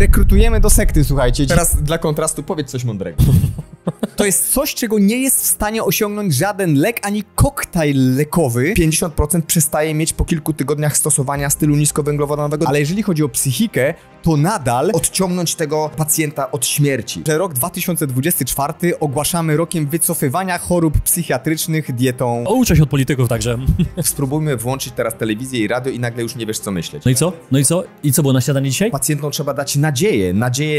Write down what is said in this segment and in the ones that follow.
rekrutujemy do sekty, słuchajcie. Teraz dla kontrastu powiedz coś mądrego. To jest coś, czego nie jest w stanie osiągnąć żaden lek, ani koktajl lekowy. 50% przestaje mieć po kilku tygodniach stosowania stylu niskowęglowodanowego. Ale jeżeli chodzi o psychikę, to nadal Odciągnąć tego pacjenta od śmierci. że rok 2024 ogłaszamy rokiem wycofywania chorób psychiatrycznych dietą. Uczę się od polityków także. Spróbujmy włączyć teraz telewizję i radio i nagle już nie wiesz co myśleć. No i co? No i co? I co było na śniadanie dzisiaj? Pacjentom trzeba dać nadzieję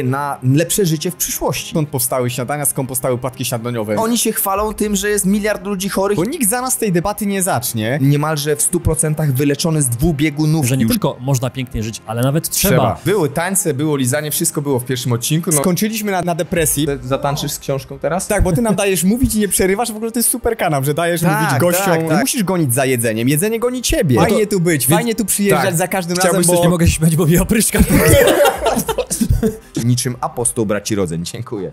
na lepsze życie w przyszłości. Skąd powstały śniadania, skąd powstały płatki śniadaniowe? Oni się chwalą tym, że jest miliard ludzi chorych. Bo nikt za nas tej debaty nie zacznie. Niemalże w 100% wyleczony z dwubiegunów. Że nie już tylko można pięknie żyć, ale nawet trzeba. Były tańce, było lizanie, wszystko było w pierwszym odcinku. No, Skończyliśmy na depresji. zatańczysz z książką teraz? Tak, bo ty nam dajesz mówić i nie przerywasz, w ogóle to jest super kanał, że dajesz Tak, mówić gościom. tak, Nie tak. musisz gonić za jedzeniem, jedzenie goni ciebie. Fajnie tu być, fajnie tu przyjeżdżać tak. za każdym Chciałbyś razem, coś- bo... Nie mogę się śmiać, bo mi opryszka. Niczym apostoł braci rodzeń. Dziękuję.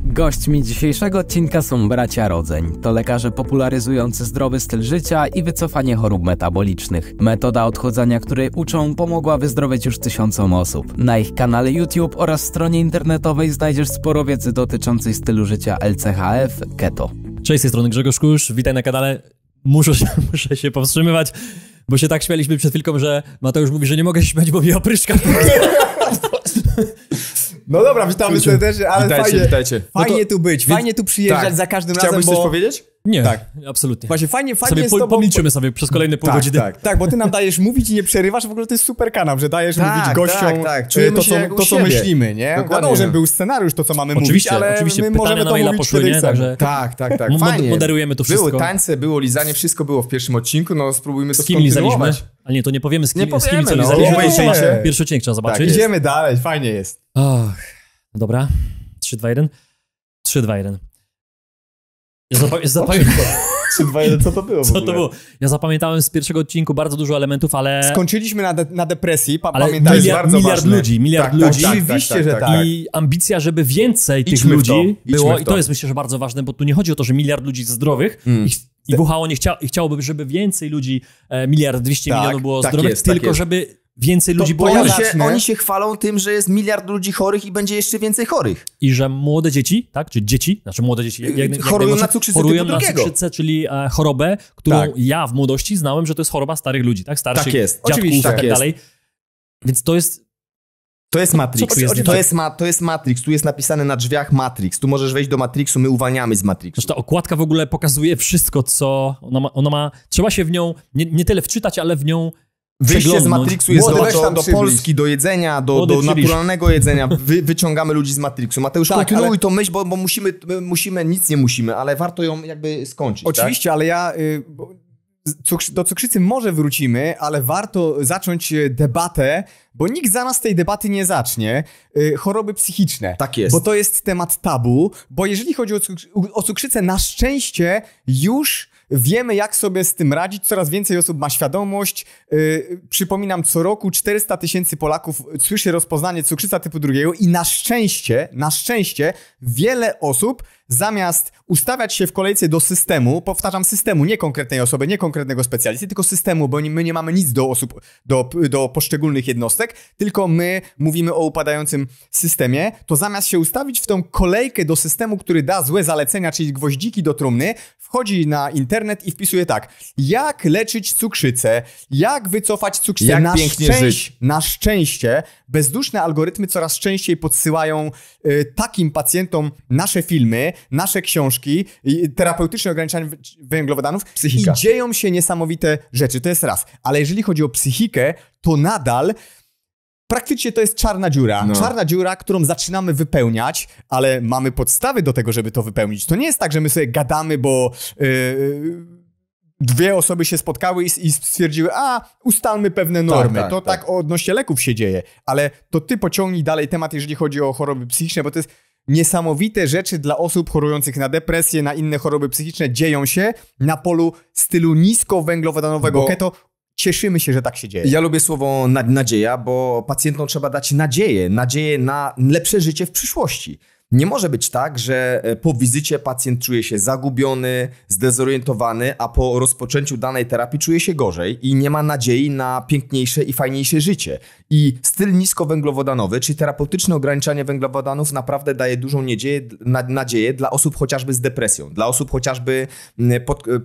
Gośćmi dzisiejszego odcinka są bracia Rodzeń. To lekarze popularyzujący zdrowy styl życia i wycofanie chorób metabolicznych. Metoda odchudzania, której uczą, pomogła wyzdrowieć już tysiącom osób. Na ich kanale YouTube oraz stronie internetowej znajdziesz sporo wiedzy dotyczącej stylu życia LCHF, keto. Cześć, z tej strony Grzegorz Kusz, witaj na kanale. Muszę się powstrzymywać, bo się tak śmialiśmy przed chwilką, że Mateusz mówi, że nie mogę się śmiać, bo mi opryszka. No dobra, witamy serdecznie, ale Witajcie. fajnie tu być, fajnie tu przyjeżdżać za każdym razem, Chciałbyś bo... coś powiedzieć? Nie, Tak. absolutnie. Właśnie fajnie Sobie jest z tobą... pomilczymy sobie przez kolejne pół godziny. Tak, bo ty nam dajesz mówić i nie przerywasz, w ogóle to jest super kanał, że dajesz mówić gościom Czujemy to, się jak u co siebie. myślimy, nie? Dokładnie. Wiadomo, że był scenariusz, to co mamy Oczywiście, mówić, ale oczywiście. my Pytania możemy na to maila mówić poszły, wtedy nie? chcemy. Także Tak, fajnie. Moderujemy to wszystko. Były tańce, było lizanie, wszystko było w pierwszym odcinku, no spróbujmy to Z kim lizaliśmy? skontynuować. Ale nie, to nie powiemy z kim, Nie z kim co powiemy, no. lizaliśmy. Obejrzyjcie. Pierwszy odcinek trzeba zobaczyć. Tak, Idziemy dalej, fajnie jest. Och, dobra. 3, 2, 1. 3, 2, 1. Czy 2-1, co to było w Co to ogóle? było? Ja zapamiętałem z pierwszego odcinku bardzo dużo elementów, ale... Skończyliśmy na depresji, Ale pamiętaj, bardzo miliard ważne. ludzi, miliard Tak, ludzi. tak, Oczywiście, że tak. I ambicja, żeby więcej tych Idźmy w to, ludzi idźmy było. w I to. to jest myślę, że bardzo ważne, bo tu nie chodzi o to, że miliard ludzi zdrowych i WHO chciałoby, żeby więcej ludzi, 1 200 000 milionów było tak zdrowych, jest, tak tylko jest. żeby więcej ludzi było ja Oni chorych. zacznę. oni się chwalą tym, że jest miliard ludzi chorych i będzie jeszcze więcej chorych. I że młode dzieci, tak, czy dzieci, znaczy młode dzieci, Chorują na cukrzycę chorują typu na drugiego. cukrzycę, czyli chorobę, którą Tak. ja w młodości znałem, że to jest choroba starych ludzi, tak, starszych Tak jest. dziadków Oczywiście, i tak tak jest. dalej. Więc to jest To jest Matrix. Co tu jest nie To jest Matrix. Tu jest napisane na drzwiach Matrix. Tu możesz wejść do Matrixu, my uwalniamy z Matrixu. Zresztą ta okładka w ogóle pokazuje wszystko, co ona ma. Trzeba się w nią nie tyle wczytać, ale w nią Wyjście z przeglądnąć. Matrixu jest Młody, weź tam do przybliż. Polski, do jedzenia, do Młody, przybliż. naturalnego jedzenia. Wyciągamy ludzi z Matrixu. Mateusz, Tak, kontynuuj ale- tą myśl, bo musimy, nic nie musimy, ale warto ją jakby skończyć. Oczywiście, ale ja... do cukrzycy może wrócimy, ale warto zacząć debatę, bo nikt za nas tej debaty nie zacznie. Choroby psychiczne. Tak jest. Bo to jest temat tabu, bo jeżeli chodzi o cukrzycę, na szczęście już wiemy, jak sobie z tym radzić. Coraz więcej osób ma świadomość. Przypominam, co roku 400 000 Polaków słyszy rozpoznanie cukrzyca typu 2 i na szczęście wiele osób zamiast ustawiać się w kolejce do systemu, powtarzam systemu, nie konkretnej osoby, nie konkretnego specjalisty, tylko systemu, bo my nie mamy nic do osób, do poszczególnych jednostek, tylko my mówimy o upadającym systemie, to zamiast się ustawić w tą kolejkę do systemu, który da złe zalecenia, czyli gwoździki do trumny, wchodzi na internet i wpisuje tak: jak leczyć cukrzycę, jak wycofać cukrzycę. Jak pięknie żyć. Na szczęście bezduszne algorytmy coraz częściej podsyłają takim pacjentom nasze filmy, nasze książki, terapeutyczne ograniczanie węglowodanów. Psychika. I dzieją się niesamowite rzeczy, to jest raz. Ale jeżeli chodzi o psychikę, to nadal praktycznie to jest czarna dziura. No. Czarna dziura, którą zaczynamy wypełniać, ale mamy podstawy do tego, żeby to wypełnić. To nie jest tak, że my sobie gadamy, bo dwie osoby się spotkały i stwierdziły, ustalmy pewne normy. tak, to tak odnośnie leków się dzieje. Ale to ty pociągnij dalej temat, jeżeli chodzi o choroby psychiczne, bo to jest niesamowite rzeczy dla osób chorujących na depresję, na inne choroby psychiczne dzieją się na polu stylu niskowęglowodanowego keto. Cieszymy się, że tak się dzieje. Ja lubię słowo nadzieja, bo pacjentom trzeba dać nadzieję na lepsze życie w przyszłości. Nie może być tak, że po wizycie pacjent czuje się zagubiony, zdezorientowany, a po rozpoczęciu danej terapii czuje się gorzej i nie ma nadziei na piękniejsze i fajniejsze życie. I styl niskowęglowodanowy, czyli terapeutyczne ograniczanie węglowodanów naprawdę daje dużą nadzieję dla osób chociażby z depresją, dla osób chociażby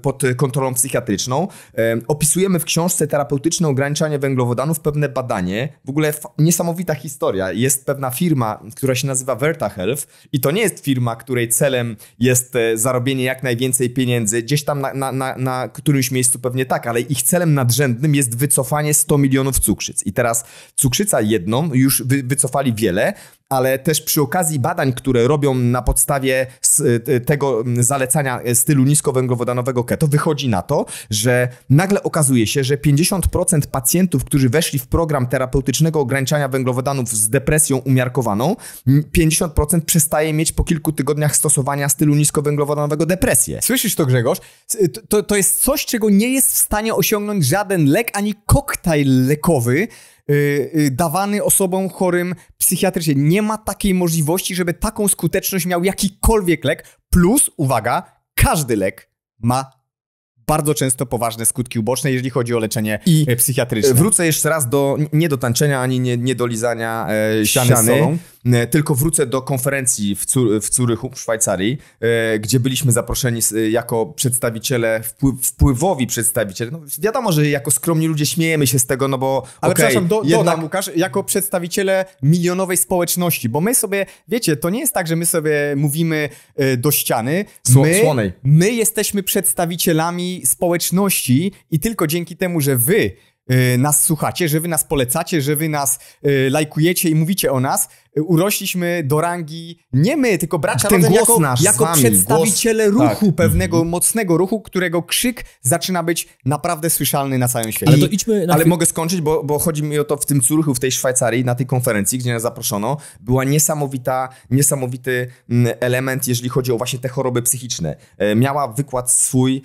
pod kontrolą psychiatryczną. Opisujemy w książce Terapeutyczne ograniczanie węglowodanów pewne badanie, w ogóle niesamowita historia. Jest pewna firma, która się nazywa Verta Health i to nie jest firma, której celem jest zarobienie jak najwięcej pieniędzy, gdzieś tam na którymś miejscu pewnie tak, ale ich celem nadrzędnym jest wycofanie 100 milionów cukrzyc. I teraz cukrzyca jedną już wycofali wiele, ale też przy okazji badań, które robią na podstawie tego zalecania stylu niskowęglowodanowego keto, wychodzi na to, że nagle okazuje się, że 50% pacjentów, którzy weszli w program terapeutycznego ograniczania węglowodanów z depresją umiarkowaną, 50% przestaje mieć po kilku tygodniach stosowania stylu niskowęglowodanowego depresję. Słyszysz to, Grzegorz? To jest coś, czego nie jest w stanie osiągnąć żaden lek ani koktajl lekowy, dawany osobom chorym psychiatrycznie. Nie ma takiej możliwości, żeby taką skuteczność miał jakikolwiek lek. Plus, uwaga, każdy lek ma bardzo często poważne skutki uboczne, jeżeli chodzi o leczenie psychiatryczne. Wrócę jeszcze raz nie do tańczenia, ani nie do lizania ściany, tylko wrócę do konferencji w Zurychu, w Szwajcarii, gdzie byliśmy zaproszeni jako przedstawiciele, wpływowi przedstawiciele. No, wiadomo, że jako skromni ludzie śmiejemy się z tego, no bo... Ale przepraszam, dodam, Łukasz, jako przedstawiciele milionowej społeczności, bo my sobie, wiecie, to nie jest tak, że my sobie mówimy do ściany. My jesteśmy przedstawicielami społeczności i tylko dzięki temu, że wy nas słuchacie, że wy nas polecacie, że wy nas lajkujecie i mówicie o nas, urośliśmy do rangi nie my, tylko bracia Rodzeń jako przedstawiciele ruchu, pewnego mocnego ruchu, którego krzyk zaczyna być naprawdę słyszalny na całym świecie. Ale to idźmy ale mogę skończyć, bo chodzi mi o to w tym Zurychu, w tej Szwajcarii, na tej konferencji, gdzie nas zaproszono, była niesamowity element, jeżeli chodzi o właśnie te choroby psychiczne. Miała wykład swój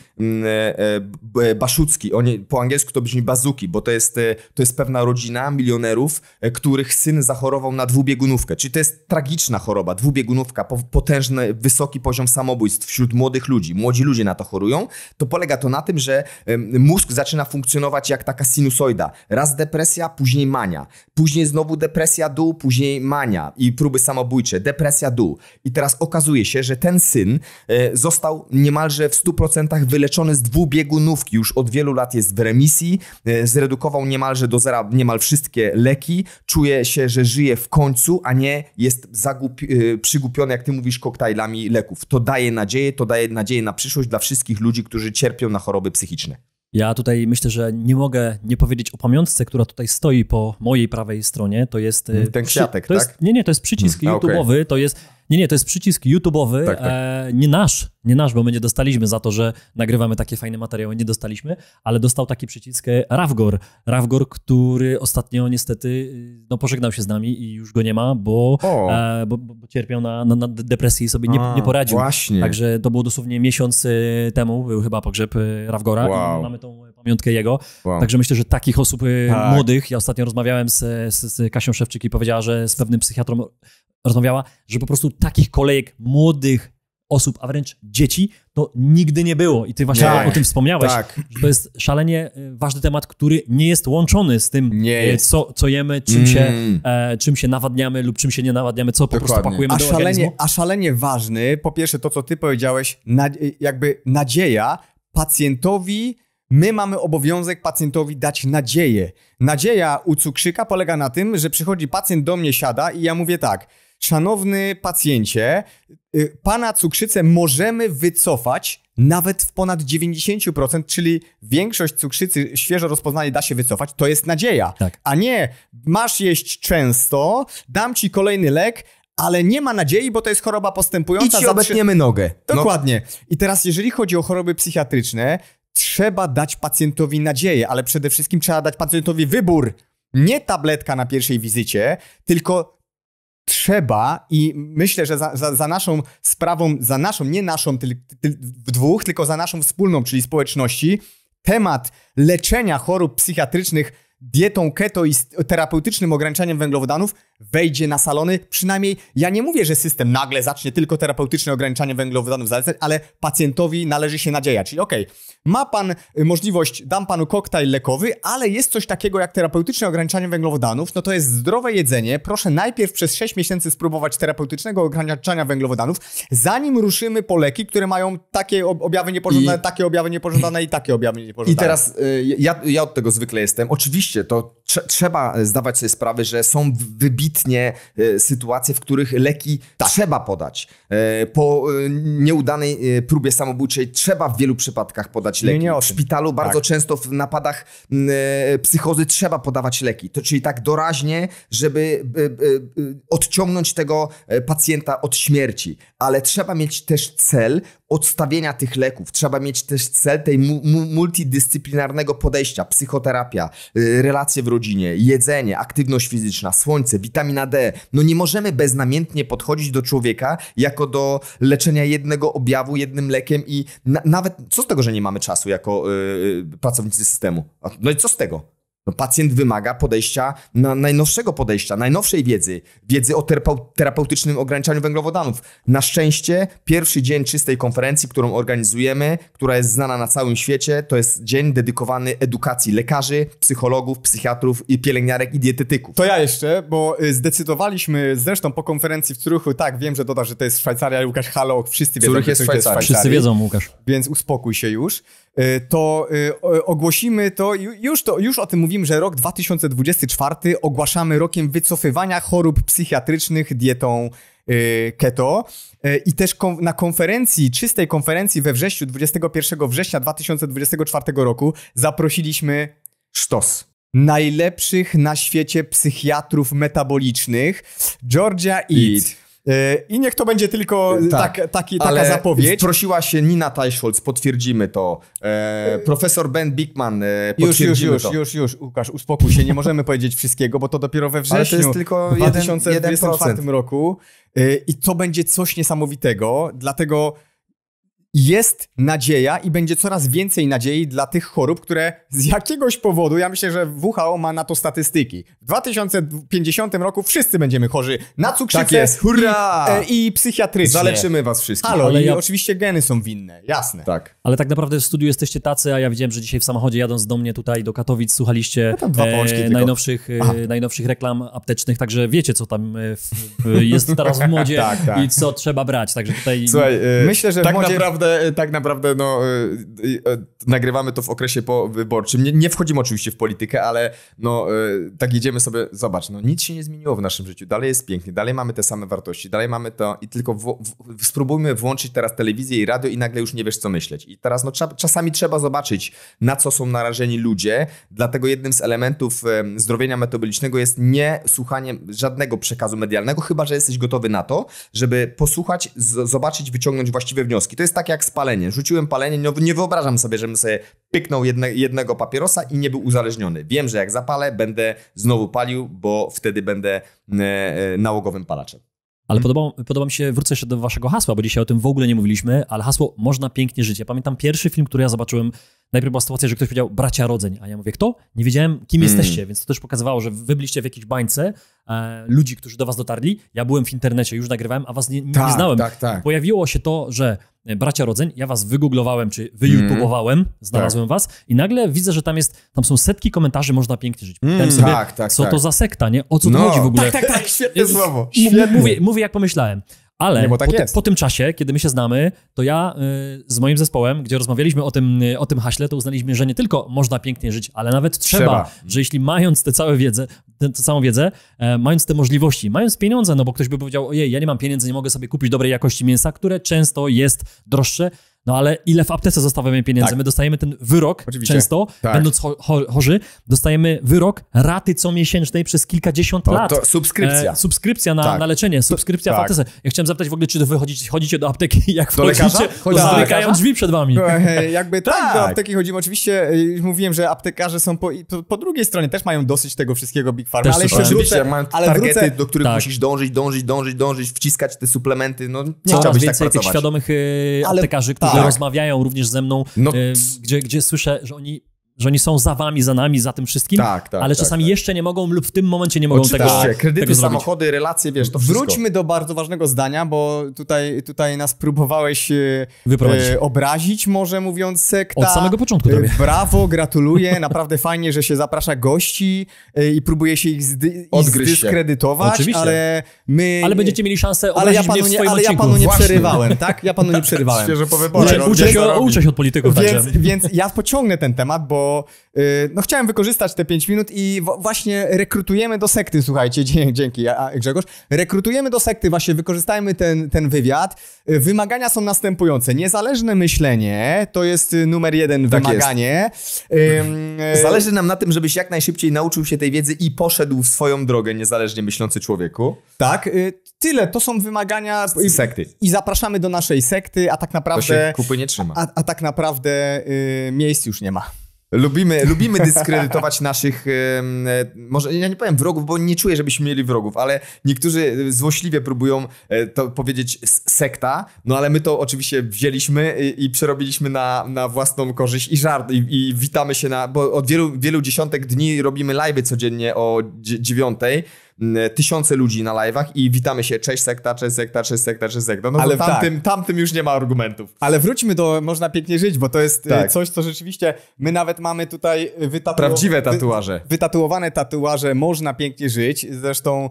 Baszucki, po angielsku to brzmi Bazuki, bo to jest pewna rodzina milionerów, których syn zachorował na dwubiegunówkę. Czyli to jest tragiczna choroba, dwubiegunówka, potężny, wysoki poziom samobójstw wśród młodych ludzi. Młodzi ludzie na to chorują. To polega to na tym, że mózg zaczyna funkcjonować jak taka sinusoida. Raz depresja, później mania. Później znowu depresja, dół, później mania i próby samobójcze. Depresja, dół. I teraz okazuje się, że ten syn został niemalże w 100% wyleczony z dwubiegunówki. Już od wielu lat jest w remisji. Zredukował niemalże do zera niemal wszystkie leki. Czuje się, że żyje w końcu, a nie jest przigupiony, jak ty mówisz, koktajlami leków. To daje nadzieję na przyszłość dla wszystkich ludzi, którzy cierpią na choroby psychiczne. Ja tutaj myślę, że nie mogę nie powiedzieć o pamiątce, która tutaj stoi po mojej prawej stronie. To jest... Ten kwiatek, tak? To jest przycisk YouTube'owy, okay. To jest przycisk YouTube'owy, tak. Nie nasz, bo my nie dostaliśmy za to, że nagrywamy takie fajne materiały, nie dostaliśmy, ale dostał taki przycisk Rawgor, który ostatnio niestety pożegnał się z nami i już go nie ma, bo cierpiał na depresji i sobie nie poradził. Właśnie. Także to było dosłownie miesiąc temu, był chyba pogrzeb Rawgora i mamy tą pamiątkę jego. Wow. Także myślę, że takich osób młodych, ja ostatnio rozmawiałem z Kasią Szewczyk i powiedziała, że z pewnym psychiatrą rozmawiała, że po prostu takich kolejek młodych osób, a wręcz dzieci, to nigdy nie było. I ty właśnie o tym wspomniałeś, że to jest szalenie ważny temat, który nie jest łączony z tym, co jemy, czym się nawadniamy lub czym się nie nawadniamy, co po prostu pakujemy do organizmu. A szalenie ważny, po pierwsze to, co ty powiedziałeś, jakby nadzieja pacjentowi. My mamy obowiązek pacjentowi dać nadzieję. Nadzieja u cukrzyka polega na tym, że przychodzi pacjent do mnie, siada i ja mówię tak: szanowny pacjencie, pana cukrzycę możemy wycofać nawet w ponad 90%, czyli większość cukrzycy świeżo rozpoznanej da się wycofać. To jest nadzieja. Tak. A nie masz jeść często, dam ci kolejny lek, ale nie ma nadziei, bo to jest choroba postępująca. I ci obetniemy nogę. Dokładnie. I teraz jeżeli chodzi o choroby psychiatryczne, trzeba dać pacjentowi nadzieję, ale przede wszystkim trzeba dać pacjentowi wybór. Nie tabletka na pierwszej wizycie, tylko trzeba, i myślę, że za naszą sprawą, nie naszą w dwóch, tylko za naszą wspólną, czyli społeczności, temat leczenia chorób psychiatrycznych dietą keto i terapeutycznym ograniczaniem węglowodanów wejdzie na salony, przynajmniej ja nie mówię, że system nagle zacznie tylko terapeutyczne ograniczanie węglowodanów zalecać, ale pacjentowi należy się nadzieja. Czyli okej, ma pan możliwość, dam panu koktajl lekowy, ale jest coś takiego jak terapeutyczne ograniczanie węglowodanów, no to jest zdrowe jedzenie. Proszę najpierw przez 6 miesięcy spróbować terapeutycznego ograniczania węglowodanów, zanim ruszymy po leki, które mają takie objawy niepożądane, takie objawy niepożądane i takie objawy niepożądane. I teraz ja od tego zwykle jestem. Oczywiście to trzeba zdawać sobie sprawę, że są wybitnie sytuacje, w których leki trzeba podać. Po nieudanej próbie samobójczej trzeba w wielu przypadkach podać leki. W szpitalu bardzo często w napadach psychozy trzeba podawać leki. Czyli tak doraźnie, żeby odciągnąć tego pacjenta od śmierci. Ale trzeba mieć też cel odstawienia tych leków. Trzeba mieć też cel tej multidyscyplinarnego podejścia. Psychoterapia, relacje w rodzinie, jedzenie, aktywność fizyczna, słońce, witamina D. No nie możemy beznamiętnie podchodzić do człowieka jako do leczenia jednego objawu jednym lekiem i nawet co z tego, że nie mamy czasu jako pracownicy systemu? No i co z tego? No, pacjent wymaga podejścia, najnowszego podejścia, najnowszej wiedzy o terapeutycznym ograniczaniu węglowodanów. Na szczęście pierwszy dzień czystej konferencji, którą organizujemy, która jest znana na całym świecie, to jest dzień dedykowany edukacji lekarzy, psychologów, psychiatrów i pielęgniarek i dietetyków. To ja jeszcze, bo zdecydowaliśmy zresztą po konferencji w Zurychu, tak, wiem, że dodasz, że to jest Szwajcaria, Łukasz, halo, wszyscy wiedzą, że to jest Szwajcaria. Wszyscy wiedzą, Łukasz. Więc uspokój się już. To ogłosimy to, już o tym mówimy, że rok 2024 ogłaszamy rokiem wycofywania chorób psychiatrycznych dietą keto i też na konferencji, czystej konferencji we wrześniu, 21 września 2024 roku zaprosiliśmy sztos najlepszych na świecie psychiatrów metabolicznych, Georgia Eat. I niech to będzie tylko taka zapowiedź. Prosiła się Nina Teicholz, potwierdzimy to. Profesor Ben Bikman, potwierdzimy to. Już, Łukasz, uspokój się, nie możemy powiedzieć wszystkiego, bo to dopiero we wrześniu, ale to jest tylko 2024 roku. I to będzie coś niesamowitego, dlatego jest nadzieja i będzie coraz więcej nadziei dla tych chorób, które z jakiegoś powodu, ja myślę, że WHO ma na to statystyki. W 2050 roku wszyscy będziemy chorzy na cukrzycę tak jest. Hurra! I psychiatrycznie. Zaleczymy was wszystkich. Ale oczywiście geny są winne, jasne. Tak. Ale tak naprawdę w studiu jesteście tacy, a ja widziałem, że dzisiaj w samochodzie jadąc do mnie tutaj do Katowic słuchaliście najnowszych reklam aptecznych, także wiecie, co tam jest teraz w modzie i co trzeba brać. Także tutaj... Słuchaj, myślę, że tak naprawdę nagrywamy to w okresie powyborczym. Nie wchodzimy oczywiście w politykę, ale tak jedziemy sobie, zobacz, nic się nie zmieniło w naszym życiu. Dalej jest pięknie, dalej mamy te same wartości, dalej mamy to i tylko spróbujmy włączyć teraz telewizję i radio i nagle już nie wiesz, co myśleć. I teraz czasami trzeba zobaczyć, na co są narażeni ludzie, dlatego jednym z elementów zdrowienia metabolicznego jest nie słuchanie żadnego przekazu medialnego, chyba że jesteś gotowy na to, żeby posłuchać, zobaczyć, wyciągnąć właściwe wnioski. To jest tak jak z paleniem. Rzuciłem palenie, nie wyobrażam sobie, żebym sobie pyknął jednego papierosa i nie był uzależniony. Wiem, że jak zapalę, będę znowu palił, bo wtedy będę nałogowym palaczem. Ale podoba mi się, wrócę jeszcze do waszego hasła, bo dzisiaj o tym w ogóle nie mówiliśmy, ale hasło można pięknie żyć. Ja pamiętam pierwszy film, który ja zobaczyłem, najpierw była sytuacja, że ktoś powiedział bracia rodzeń, a ja mówię, kto? Nie wiedziałem, kim jesteście, więc to też pokazywało, że wy byliście w jakiejś bańce ludzi, którzy do was dotarli. Ja byłem w internecie, już nagrywałem, a was nie znałem. Tak. Pojawiło się to, że bracia rodzeń, ja was wygooglowałem, czy wyyoutubowałem, znalazłem was i nagle widzę, że tam są setki komentarzy, można pięknie żyć. Co to za sekta, nie? O co to chodzi w ogóle? Tak, świetne słowo. Mówię jak pomyślałem. Ale po tym czasie, kiedy my się znamy, to ja z moim zespołem, gdzie rozmawialiśmy o tym haśle, to uznaliśmy, że nie tylko można pięknie żyć, ale nawet trzeba. Że jeśli mając tę całą wiedzę, mając te możliwości, mając pieniądze, bo ktoś by powiedział, ojej, ja nie mam pieniędzy, nie mogę sobie kupić dobrej jakości mięsa, które często jest droższe, ale ile w aptece zostawiamy pieniędzy? Tak. My dostajemy ten wyrok często, będąc chorzy, dostajemy wyrok raty comiesięcznej przez kilkadziesiąt lat. To subskrypcja. Subskrypcja na leczenie, subskrypcja w aptece. Ja chciałem zapytać w ogóle, czy wy chodzicie do apteki, jak wchodzicie, to zamykają drzwi przed wami. Do apteki chodzimy. Oczywiście mówiłem, że aptekarze są po drugiej stronie, też mają dosyć tego wszystkiego Big Pharma, ale jeszcze wrócę. Mają targety, do których musisz dążyć, wciskać te suplementy. Nie chciałbyś tak pracować. Tych świadomych aptekarzy, którzy rozmawiają również ze mną, gdzie słyszę, że oni że oni są za wami, za nami, za tym wszystkim, ale czasami jeszcze nie mogą lub w tym momencie nie mogą tego kredyty, tego samochody, relacje, wiesz, to wszystko. Wróćmy do bardzo ważnego zdania, bo tutaj nas próbowałeś obrazić, może mówiąc sekta. Od samego początku tobie. Brawo, gratuluję, naprawdę fajnie, że się zaprasza gości i próbuje się ich zdyskredytować, ale będziecie mieli szansę obrazić mnie w swoim odcinku. Ale ja panu nie przerywałem, tak? Ja panu nie przerywałem. Świeżo po wyborach. Uczę się od polityków. Więc ja pociągnę ten temat, bo chciałem wykorzystać te 5 minut i właśnie rekrutujemy do sekty, słuchajcie, dzięki Grzegorz. Rekrutujemy do sekty, właśnie wykorzystajmy ten wywiad. Wymagania są następujące. Niezależne myślenie, to jest numer 1 wymaganie. Zależy nam na tym, żebyś jak najszybciej nauczył się tej wiedzy i poszedł w swoją drogę, niezależnie myślący człowieku. Tak, tyle. To są wymagania sekty. I zapraszamy do naszej sekty, a tak naprawdę... To się kupy nie trzyma. A tak naprawdę miejsc już nie ma. Lubimy dyskredytować naszych, może ja nie powiem wrogów, bo nie czuję, żebyśmy mieli wrogów, ale niektórzy złośliwie próbują to powiedzieć sekta, no ale my to oczywiście wzięliśmy i przerobiliśmy na własną korzyść i żart i witamy się bo od wielu dziesiątek dni robimy live'y codziennie o 9:00. Tysiące ludzi na live'ach i witamy się, cześć sekta, cześć sekta, cześć sekta, cześć sekta. No ale tamtym już nie ma argumentów. Ale wróćmy do Można Pięknie Żyć, bo to jest coś, co rzeczywiście my nawet mamy tutaj prawdziwe tatuaże. Wytatuowane tatuaże Można Pięknie Żyć. Zresztą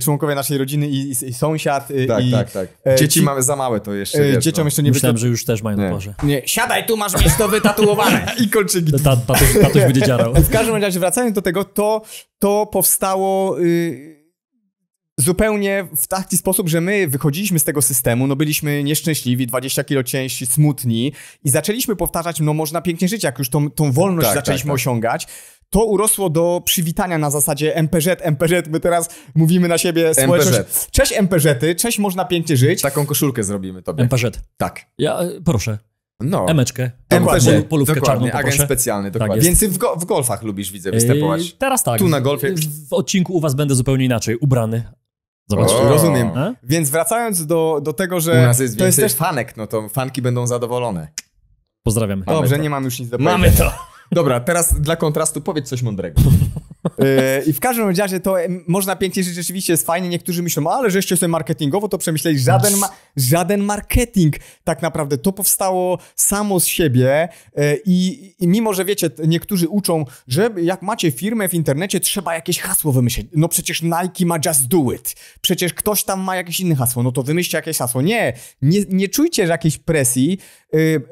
członkowie naszej rodziny i sąsiad. Tak. Dzieci mamy za małe to jeszcze. Dzieciom jeszcze nie myślałem, że już też mają na porze. Nie, siadaj, tu masz mieć to wytatuowane. I kolczyki. Tatuś będzie dziarał. W każdym razie wracając do tego, to powstało zupełnie w taki sposób, że my wychodziliśmy z tego systemu, no byliśmy nieszczęśliwi, 20 kilo ciężsi, smutni i zaczęliśmy powtarzać, no można pięknie żyć, jak już tą wolność zaczęliśmy osiągać. To urosło do przywitania na zasadzie MPŻ, my teraz mówimy na siebie społeczność. Cześć MPŻ-ty, cześć można pięknie żyć. Taką koszulkę zrobimy tobie. MPŻ. Tak. Ja proszę. No. Emeczkę. Polówkę czarną, agent specjalny, dokładnie. Tak więc ty w golfach lubisz, widzę, występować. Teraz tak. Tu na golfie. W odcinku u was będę zupełnie inaczej, ubrany. Zobaczcie, rozumiem. Więc wracając do tego, że... U nas jest więcej też fanek, no to fanki będą zadowolone. Pozdrawiamy. Dobrze, nie mam już nic do powiedzenia. Mamy to. Dobra, teraz dla kontrastu powiedz coś mądrego. I w każdym razie to Można Pięknie Żyć rzeczywiście jest fajnie. Niektórzy myślą, ale żeście sobie marketingowo to przemyśleli. Żaden marketing tak naprawdę. To powstało samo z siebie i mimo, że wiecie, niektórzy uczą, że jak macie firmę w internecie, trzeba jakieś hasło wymyślić. No przecież Nike ma Just Do It. Przecież ktoś tam ma jakieś inne hasło. No to wymyślcie jakieś hasło. Nie czujcie jakiejś presji.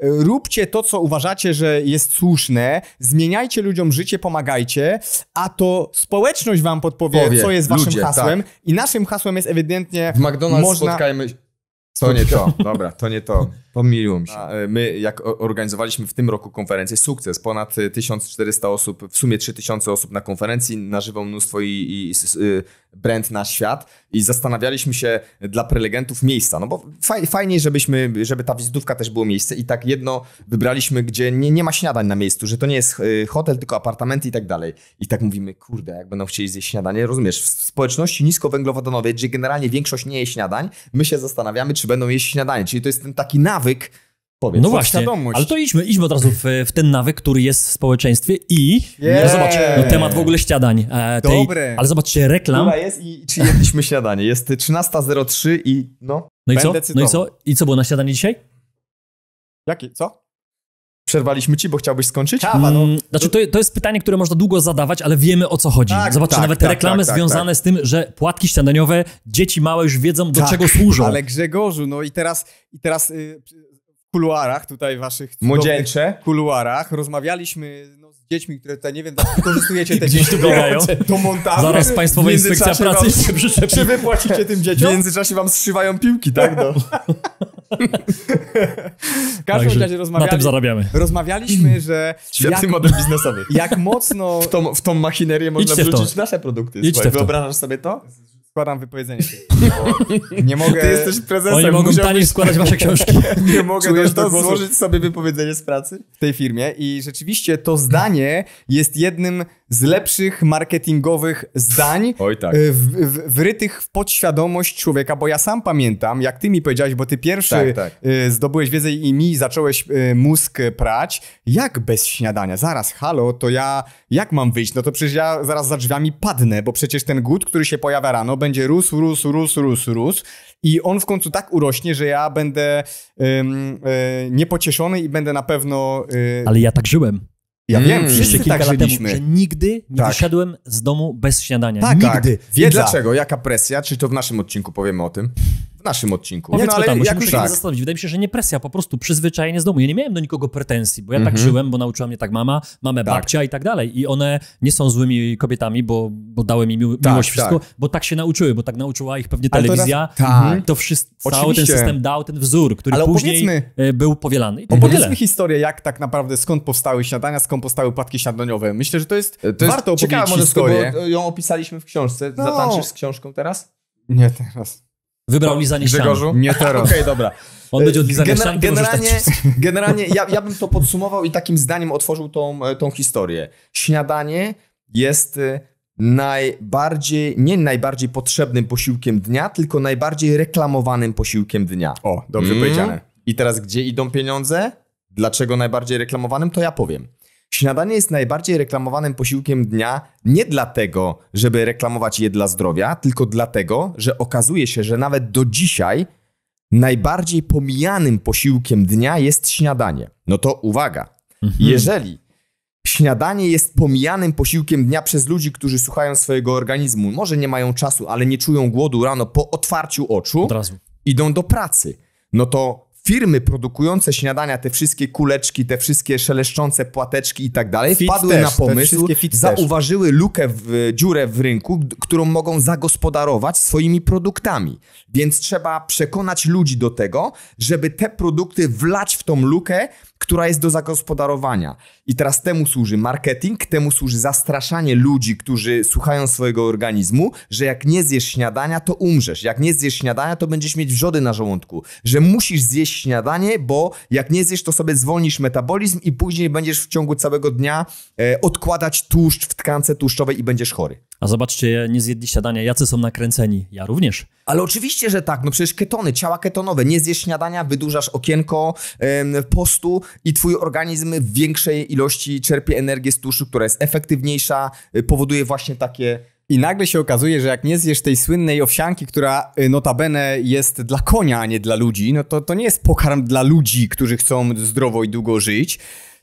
Róbcie to, co uważacie, że jest słuszne. Zmieniajcie ludziom życie, pomagajcie, a to społeczność wam podpowie, co jest waszym hasłem. Tak. I naszym hasłem jest ewidentnie... W McDonald's spotkajmy... To nie to, dobra, to nie to. Pomyliło mi się. My, jak organizowaliśmy w tym roku konferencję, sukces, ponad 1400 osób, w sumie 3000 osób na konferencji, na żywo mnóstwo i brand na świat i zastanawialiśmy się dla prelegentów miejsca, no bo fajniej, żeby ta wizytówka też było miejsce i tak jedno wybraliśmy, gdzie nie ma śniadań na miejscu, że to nie jest hotel, tylko apartamenty i tak dalej. I tak mówimy, kurde, jak będą chcieli zjeść śniadanie, rozumiesz, w społeczności niskowęglowodanowej, gdzie generalnie większość nie je śniadań, my się zastanawiamy, czy będą jeść śniadanie, czyli to jest ten taki nawyk, powiedz, no właśnie, świadomość. Ale to idźmy od razu w ten nawyk, który jest w społeczeństwie i zobacz, temat w ogóle śniadań. Dobre. Ale zobaczcie, reklam. Która jest i czy jedliśmy śniadanie. Jest 13:03 i no. No i co? I co było na śniadanie dzisiaj? Jakie? Co? Przerwaliśmy ci, bo chciałbyś skończyć? Kawa, no. Znaczy to jest pytanie, które można długo zadawać, ale wiemy o co chodzi. Zobaczcie, nawet reklamy związane z tym, że płatki śniadaniowe, dzieci małe już wiedzą, do czego służą. Ale Grzegorzu, no i teraz w kuluarach, tutaj waszych młodzieńcze kuluarach, rozmawialiśmy z dziećmi, które tutaj, nie wiem, wykorzystujecie te gdzieś tu biegają. To montażę. Zaraz Państwowa Inspekcja Pracy się przyczepi. Czy wy płacicie tym dzieciom? W międzyczasie wam zszywają piłki, tak? No. W każdym razie na tym zarabiamy. Rozmawialiśmy, że... Świetny model biznesowy. Jak mocno... W tą machinerię można wrzucić nasze produkty. Wyobrażasz sobie to? Składam wypowiedzenie. Nie mogę... Ty jesteś prezesem. Oni mogą taniej składać wasze książki. Nie mogę złożyć sobie wypowiedzenie z pracy w tej firmie i rzeczywiście to zdanie jest jednym z lepszych marketingowych zdań wrytych w podświadomość człowieka, bo ja sam pamiętam, jak ty mi powiedziałeś, bo ty pierwszy zdobyłeś wiedzę i mi zacząłeś mózg prać, jak bez śniadania? Zaraz, halo, to ja jak mam wyjść? No to przecież ja zaraz za drzwiami padnę, bo przecież ten głód, który się pojawia rano, będzie rósł i on w końcu tak urośnie, że ja będę niepocieszony i będę na pewno... Ale ja tak żyłem. Ja wiem, wszyscy tak żyliśmy. Temu, że nigdy nie wyszedłem z domu bez śniadania. Tak, nigdy. Tak. I dlaczego? Jaka presja? Czy to w naszym odcinku powiemy o tym? W naszym odcinku. Powiedz, ale musimy się zastanowić. Wydaje mi się, że nie presja, po prostu przyzwyczajenie z domu. Ja nie miałem do nikogo pretensji, bo ja tak żyłem, bo nauczyła mnie tak mamę, babcia i tak dalej. I one nie są złymi kobietami, bo dały mi miłość wszystko, bo tak się nauczyły, bo tak nauczyła ich pewnie telewizja. To wszystko, cały ten system dał ten wzór, który później był powielany. Opowiedzmy historię, jak tak naprawdę, skąd powstały śniadania, skąd powstały płatki śniadaniowe. Myślę, że to jest warto opowiedzieć historię. Bo ją opisaliśmy w książce. Zatańczysz z książką teraz? Nie teraz. Wybrał lizanie ścian. Nie teraz. Okej, dobra. On będzie od lizania ścian. Generalnie ja bym to podsumował i takim zdaniem otworzył tą historię. Śniadanie jest nie najbardziej potrzebnym posiłkiem dnia, tylko najbardziej reklamowanym posiłkiem dnia. O, dobrze powiedziane. I teraz gdzie idą pieniądze? Dlaczego najbardziej reklamowanym? To ja powiem. Śniadanie jest najbardziej reklamowanym posiłkiem dnia nie dlatego, żeby reklamować je dla zdrowia, tylko dlatego, że okazuje się, że nawet do dzisiaj najbardziej pomijanym posiłkiem dnia jest śniadanie. No to uwaga, jeżeli śniadanie jest pomijanym posiłkiem dnia przez ludzi, którzy słuchają swojego organizmu, może nie mają czasu, ale nie czują głodu rano po otwarciu oczu, od razu idą do pracy, no to firmy produkujące śniadania, te wszystkie kuleczki, te wszystkie szeleszczące płateczki i tak dalej, wpadły na pomysł, zauważyły dziurę w rynku, którą mogą zagospodarować swoimi produktami. Więc trzeba przekonać ludzi do tego, żeby te produkty wlać w tą lukę, która jest do zagospodarowania. I teraz temu służy marketing, temu służy zastraszanie ludzi, którzy słuchają swojego organizmu, że jak nie zjesz śniadania, to umrzesz. Jak nie zjesz śniadania, to będziesz mieć wrzody na żołądku. Że musisz zjeść śniadanie, bo jak nie zjesz, to sobie zwolnisz metabolizm i później będziesz w ciągu całego dnia odkładać tłuszcz w tkance tłuszczowej i będziesz chory. A zobaczcie, nie zjedli śniadania, jacy są nakręceni. Ja również. Ale oczywiście, że tak. No przecież ketony, ciała ketonowe. Nie zjesz śniadania, wydłużasz okienko postu i twój organizm w większej ilości czerpie energię z tłuszczu, która jest efektywniejsza, powoduje właśnie takie... I nagle się okazuje, że jak nie zjesz tej słynnej owsianki, która notabene jest dla konia, a nie dla ludzi, no to nie jest pokarm dla ludzi, którzy chcą zdrowo i długo żyć,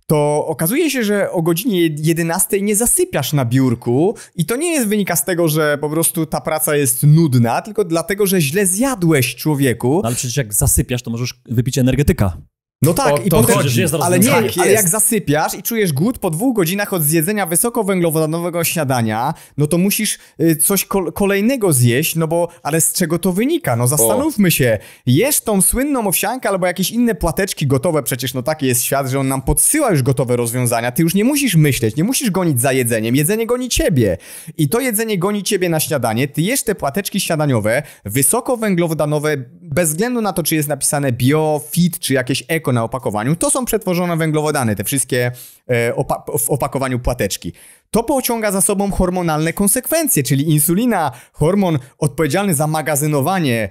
to okazuje się, że o godzinie 11 nie zasypiasz na biurku i to nie wynika z tego, że po prostu ta praca jest nudna, tylko dlatego, że źle zjadłeś, człowieku. No ale przecież jak zasypiasz, to możesz wypić energetyka. No tak, i potem, ale tak jak zasypiasz i czujesz głód po 2 godzinach od zjedzenia wysokowęglowodanowego śniadania, no to musisz coś kolejnego zjeść, no bo, ale z czego to wynika? No zastanówmy się, jesz tą słynną owsiankę albo jakieś inne płateczki gotowe, przecież no taki jest świat, że on nam podsyła już gotowe rozwiązania, ty już nie musisz myśleć, nie musisz gonić za jedzeniem, jedzenie goni ciebie i to jedzenie goni ciebie na śniadanie, ty jesz te płateczki śniadaniowe, wysokowęglowodanowe, bez względu na to, czy jest napisane bio, fit, czy jakieś eko na opakowaniu, to są przetworzone węglowodany, te wszystkie w opakowaniu płateczki. To pociąga za sobą hormonalne konsekwencje, czyli insulina, hormon odpowiedzialny za magazynowanie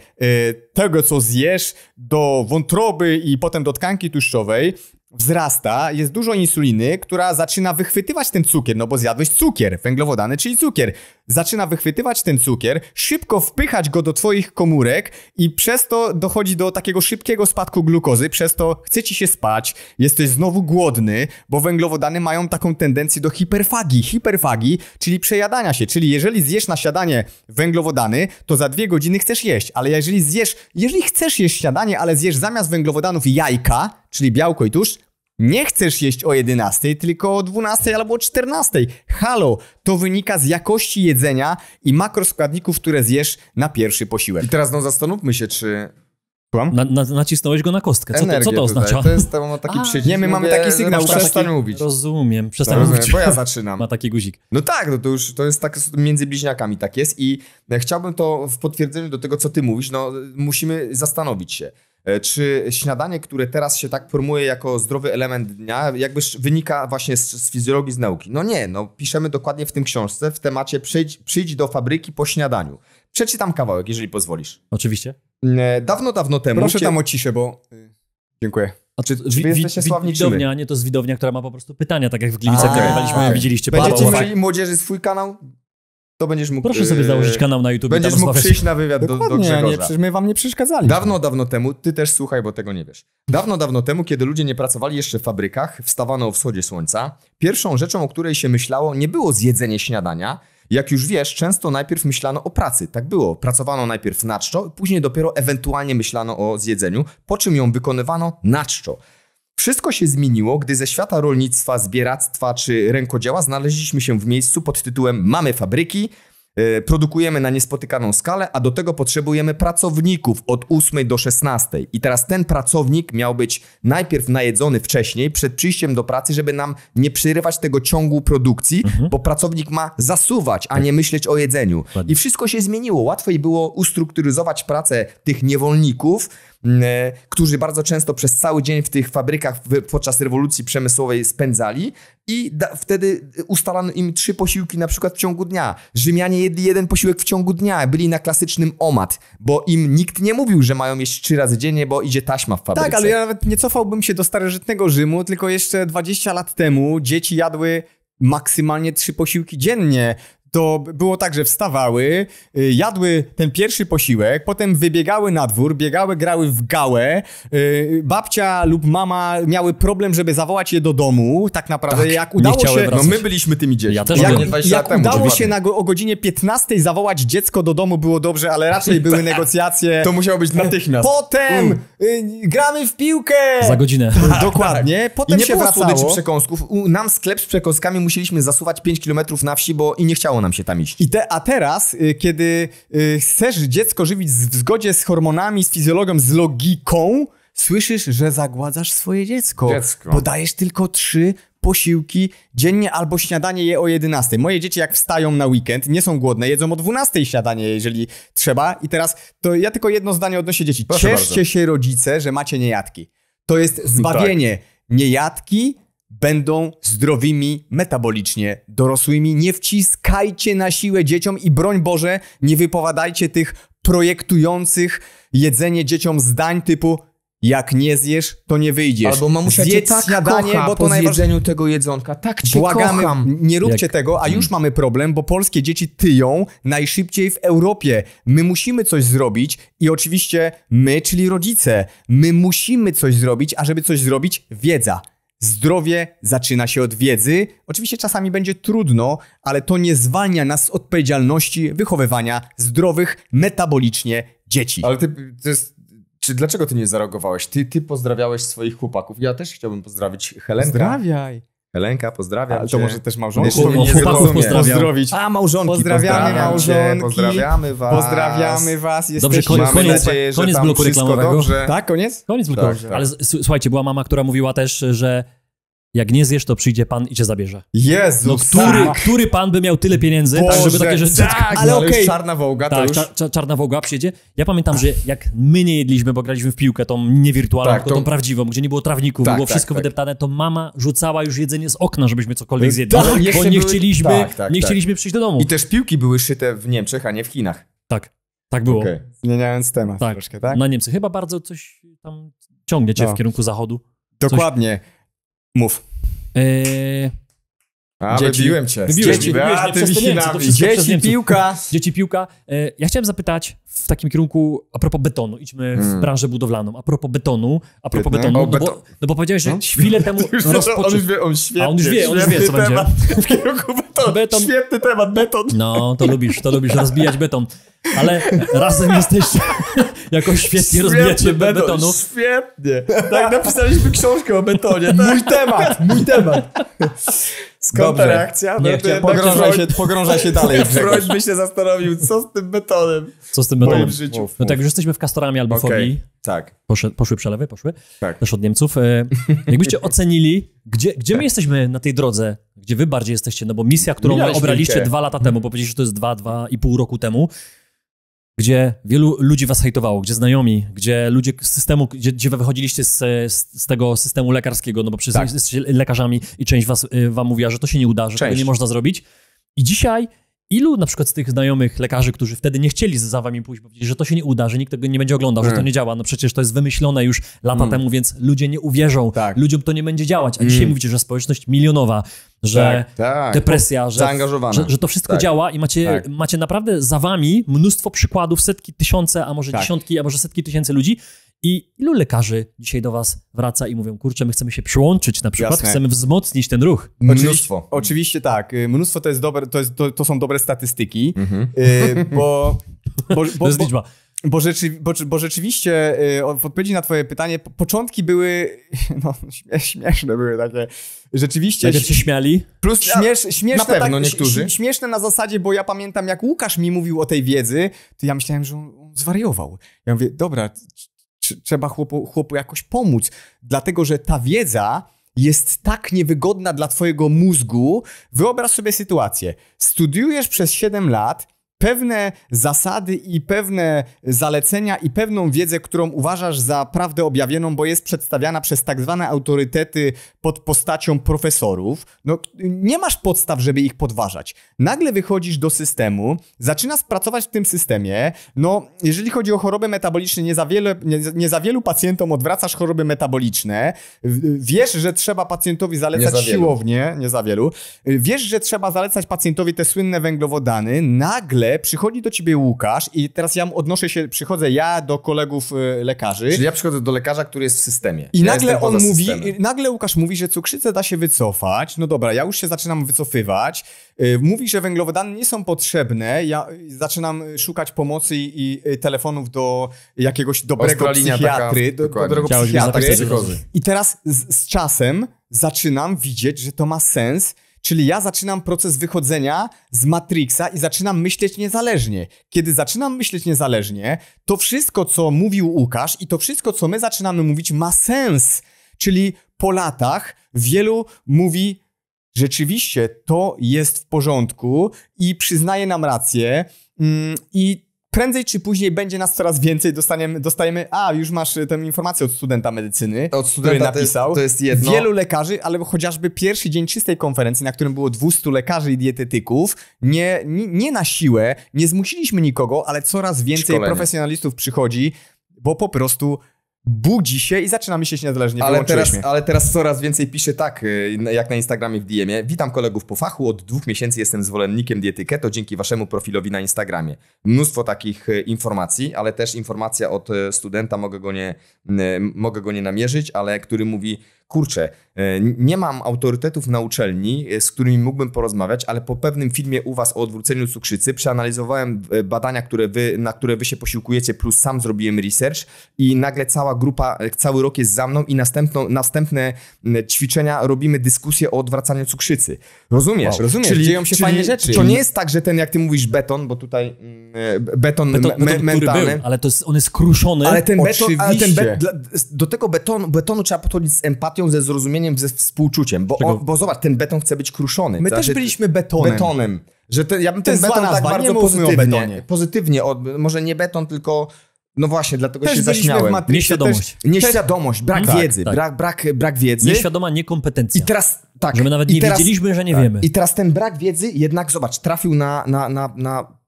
tego, co zjesz do wątroby i potem do tkanki tłuszczowej, wzrasta, jest dużo insuliny, która zaczyna wychwytywać ten cukier, no bo zjadłeś cukier, węglowodany, czyli cukier. Zaczyna wychwytywać ten cukier, szybko wpychać go do twoich komórek i przez to dochodzi do takiego szybkiego spadku glukozy, przez to chce ci się spać, jesteś znowu głodny, bo węglowodany mają taką tendencję do hiperfagii, czyli przejadania się, czyli jeżeli zjesz na śniadanie węglowodany, to za 2 godziny chcesz jeść, ale jeżeli chcesz jeść śniadanie, ale zjesz zamiast węglowodanów jajka, czyli białko i tłuszcz, nie chcesz jeść o 11, tylko o 12 albo o 14. Halo, to wynika z jakości jedzenia i makroskładników, które zjesz na pierwszy posiłek. I teraz zastanówmy się, czy... Nacisnąłeś go na kostkę. Co to oznacza? To jest taki przycisk. Nie, my mamy taki sygnał. Przestań mówić. Rozumiem. Przestań mówić. Bo ja zaczynam. Ma taki guzik. No tak, to jest tak między bliźniakami tak jest i chciałbym to w potwierdzeniu do tego, co ty mówisz, musimy zastanowić się. Czy śniadanie, które teraz się tak promuje jako zdrowy element dnia, jakby wynika właśnie z fizjologii, z nauki? No nie, no piszemy dokładnie w tym książce w temacie przyjdź do fabryki po śniadaniu. Przeczytam kawałek, jeżeli pozwolisz. Oczywiście. Dawno temu... Proszę tam o ciszę, bo... Dziękuję. Czy wy jesteście sławni, czy my? Widownia, nie, to jest widownia, która ma po prostu pytania, tak jak w Gliwicach nagrywaliśmy, widzieliście. Będziecie mieli młodzieży swój kanał? To będziesz mógł... Proszę sobie założyć kanał na YouTube. Będziesz mógł przyjść na wywiad do Grzegorza. Nie, przecież my wam nie przeszkadzali. Dawno temu, ty też słuchaj, bo tego nie wiesz. Dawno temu, kiedy ludzie nie pracowali jeszcze w fabrykach, wstawano o wschodzie słońca, pierwszą rzeczą, o której się myślało, nie było zjedzenie śniadania. Jak już wiesz, często najpierw myślano o pracy. Tak było. Pracowano najpierw na czczo, później dopiero ewentualnie myślano o zjedzeniu, po czym ją wykonywano na czczo. Wszystko się zmieniło, gdy ze świata rolnictwa, zbieractwa czy rękodzieła znaleźliśmy się w miejscu pod tytułem mamy fabryki, produkujemy na niespotykaną skalę, a do tego potrzebujemy pracowników od 8 do 16. I teraz ten pracownik miał być najpierw najedzony wcześniej, przed przyjściem do pracy, żeby nam nie przerywać tego ciągu produkcji, bo pracownik ma zasuwać, a nie myśleć o jedzeniu. I wszystko się zmieniło. Łatwiej było ustrukturyzować pracę tych niewolników, którzy bardzo często przez cały dzień w tych fabrykach podczas rewolucji przemysłowej spędzali i wtedy ustalano im 3 posiłki na przykład w ciągu dnia. Rzymianie jedli 1 posiłek w ciągu dnia, byli na klasycznym omat, bo im nikt nie mówił, że mają jeść 3 razy dziennie, bo idzie taśma w fabryce. Tak, ale ja nawet nie cofałbym się do starożytnego Rzymu, tylko jeszcze 20 lat temu dzieci jadły maksymalnie 3 posiłki dziennie. To było tak, że wstawały, jadły ten pierwszy posiłek, potem wybiegały na dwór, biegały, grały w gałę. Babcia lub mama miały problem, żeby zawołać je do domu. Tak naprawdę, tak, jak udało się... No my byliśmy tymi dziećmi. Ja też jak udało się o godzinie 15 zawołać dziecko do domu, było dobrze, ale raczej były negocjacje. To musiało być natychmiast. Potem gramy w piłkę! Za godzinę. Dokładnie. Potem I nie się było wracało. słodyczy przekąsków. Nam sklep z przekąskami musieliśmy zasuwać 5 km na wsi, bo i nie chciało nam się tam iść. A teraz, kiedy chcesz dziecko żywić w zgodzie z hormonami, z fizjologią, z logiką, słyszysz, że zagładzasz swoje dziecko. Bo dajesz tylko 3 posiłki dziennie albo śniadanie je o 11. Moje dzieci jak wstają na weekend, nie są głodne, jedzą o 12 śniadanie, jeżeli trzeba. I teraz to ja tylko jedno zdanie odnośnie dzieci. Proszę Cieszcie bardzo. się rodzice, że macie niejadki. To jest zbawienie. Tak. Niejadki będą zdrowymi metabolicznie dorosłymi. Nie wciskajcie na siłę dzieciom i broń Boże, nie wypowiadajcie tych projektujących jedzenie dzieciom zdań typu jak nie zjesz, to nie wyjdziesz. Albo mamusia cię tak śniadanie, kocha bo to po zjedzeniu tego jedzonka. Tak cię błagamy, kocham. nie róbcie tego, a już mamy problem, bo polskie dzieci tyją najszybciej w Europie. My musimy coś zrobić i oczywiście my, czyli rodzice, my musimy coś zrobić, a żeby coś zrobić, wiedza. Zdrowie zaczyna się od wiedzy. Oczywiście czasami będzie trudno, ale to nie zwalnia nas z odpowiedzialności wychowywania zdrowych metabolicznie dzieci. Ale dlaczego ty nie zareagowałeś? Ty pozdrawiałeś swoich chłopaków. Ja też chciałbym pozdrowić Helenkę. Pozdrawiaj. Helenka, pozdrawiam cię. To może też małżonki. Chłopaków pozdrowić. A, małżonki. Pozdrawiamy małżonki. Pozdrawiamy was. Pozdrawiamy was. Dobrze, koniec bloku reklamowego. Dobrze. Tak, koniec? Koniec bloku. Tak. Ale słuchajcie, była mama, która mówiła też, że jak nie zjesz, to przyjdzie pan i cię zabierze. Jezus, no, który pan by miał tyle pieniędzy, Boże, tak, żeby takie rzeczy... Tak, ale okej. Czarna wołga to już... Czarna wołga przyjedzie. Ja pamiętam, że jak my nie jedliśmy, bo graliśmy w piłkę, tą niewirtualną, tylko tą prawdziwą, gdzie nie było trawników, było wszystko wydeptane, to mama rzucała już jedzenie z okna, żebyśmy cokolwiek zjedli. Bo nie chcieliśmy przyjść do domu. I też piłki były szyte w Niemczech, a nie w Chinach. Tak było. Okay. Zmieniając temat troszkę, tak? Na Niemcy chyba bardzo coś tam ciągnie cię w kierunku zachodu. Dokładnie. Mów. Wybiłem cię. Dzieci, piłka. Dzieci, piłka. Ja chciałem zapytać w takim kierunku a propos betonu. Idźmy w branżę budowlaną. A propos betonu, no bo powiedziałeś, że chwilę temu on świetnie. On już wie, co będzie. W kierunku beton. Świetny temat, beton. No, to lubisz rozbijać beton. Ale razem jesteście jako świetnie rozbijacie betonu. Świetnie. Tak, napisaliśmy książkę o betonie. Tak? Mój temat. Skąd ta reakcja? Pogrążaj się dalej. Freud by się zastanowił, co z tym betonem. W życiu. No tak, już jesteśmy w Castorami albo Fobii. Tak. Poszły przelewy, Tak. Też od Niemców. Jakbyście ocenili, gdzie my jesteśmy na tej drodze, gdzie wy bardziej jesteście, no bo misja, którą obraliście 2 lata temu, bo powiedzieliście, że to jest 2,5 roku temu, gdzie wielu ludzi was hejtowało, gdzie znajomi, gdzie ludzie z systemu, gdzie wy wychodziliście z tego systemu lekarskiego, no bo przecież jesteście lekarzami i część wam mówiła, że to się nie uda, że tego nie można zrobić. I dzisiaj ilu na przykład z tych znajomych lekarzy, którzy wtedy nie chcieli za wami pójść, powiedzieć, że to się nie uda, że nikt tego nie będzie oglądał, że to nie działa, no przecież to jest wymyślone już lata temu, więc ludzie nie uwierzą, ludziom to nie będzie działać, a dzisiaj mówicie, że społeczność milionowa, że depresja, że to wszystko działa i macie naprawdę za wami mnóstwo przykładów, setki, tysiące, a może dziesiątki, a może setki tysięcy ludzi. I ilu lekarzy dzisiaj do was wraca i mówią, kurczę, my chcemy się przyłączyć na przykład, chcemy wzmocnić ten ruch? Mnóstwo. Oczywiście tak. Mnóstwo to jest dobre, to są dobre statystyki, bo to jest liczba. Bo rzeczywiście w odpowiedzi na twoje pytanie, początki były śmieszne były takie. Rzeczywiście. Najpierw się śmiali. Plus śmieszne, na pewno niektórzy. Śmieszne na zasadzie, bo ja pamiętam, jak Łukasz mi mówił o tej wiedzy, to ja myślałem, że on zwariował. Ja mówię, dobra, trzeba chłopu jakoś pomóc, dlatego że ta wiedza jest tak niewygodna dla twojego mózgu. Wyobraź sobie sytuację. Studiujesz przez 7 lat pewne zasady i pewne zalecenia i pewną wiedzę, którą uważasz za prawdę objawioną, bo jest przedstawiana przez tak zwane autorytety pod postacią profesorów. No, nie masz podstaw, żeby ich podważać. Nagle wychodzisz do systemu, zaczynasz pracować w tym systemie. No, jeżeli chodzi o choroby metaboliczne, nie za wielu pacjentom odwracasz choroby metaboliczne. Wiesz, że trzeba pacjentowi zalecać siłownię. Nie za wielu. Wiesz, że trzeba zalecać pacjentowi te słynne węglowodany. Nagle przychodzi do ciebie Łukasz i teraz przychodzę ja do kolegów lekarzy. Czyli ja przychodzę do lekarza, który jest w systemie. I nagle Łukasz mówi, że cukrzycę da się wycofać. No dobra, ja już się zaczynam wycofywać. Mówi, że węglowodany nie są potrzebne. Ja zaczynam szukać pomocy i telefonów do jakiegoś dobrego psychiatry. I teraz z czasem zaczynam widzieć, że to ma sens. Czyli ja zaczynam proces wychodzenia z Matrixa i zaczynam myśleć niezależnie. Kiedy zaczynam myśleć niezależnie, to wszystko, co mówił Łukasz i to wszystko, co my zaczynamy mówić, ma sens. Czyli po latach wielu mówi, rzeczywiście to jest w porządku i przyznaje nam rację i prędzej czy później będzie nas coraz więcej, dostajemy, już masz tę informację od studenta medycyny, który napisał. To jest jedno. Wielu lekarzy, ale chociażby pierwszy dzień czystej konferencji, na którym było 200 lekarzy i dietetyków, nie na siłę, nie zmusiliśmy nikogo, ale coraz więcej profesjonalistów przychodzi, bo po prostu budzi się i zaczyna myśleć niezależnie. Ale teraz coraz więcej pisze tak, jak na Instagramie w DM-ie. Witam kolegów po fachu, od 2 miesięcy jestem zwolennikiem diety keto dzięki waszemu profilowi na Instagramie. Mnóstwo takich informacji, ale też informacja od studenta, mogę go nie namierzyć, ale który mówi, kurczę, nie mam autorytetów na uczelni, z którymi mógłbym porozmawiać, ale po pewnym filmie u was o odwróceniu cukrzycy przeanalizowałem badania, na które wy się posiłkujecie, plus sam zrobiłem research i nagle cała grupa, cały rok jest za mną i następne ćwiczenia robimy dyskusję o odwracaniu cukrzycy. Rozumiesz? Czyli dzieją się fajne rzeczy. To nie jest tak, że ten, jak ty mówisz, beton, bo tutaj beton mentalny. Ale on jest kruszony. Ale do tego betonu trzeba podchodzić z empatią, ze zrozumieniem, ze współczuciem, bo zobacz, ten beton chce być kruszony. My też byliśmy betonem. Że ja bym ten beton tak bardzo pozytywnie, może nie beton, tylko no właśnie, dlatego też się zaśmiałem. Nieświadomość, brak wiedzy, brak wiedzy. Nieświadoma niekompetencja. I teraz tak. Że my nawet nie wiedzieliśmy, że nie wiemy. I teraz ten brak wiedzy jednak, zobacz, trafił na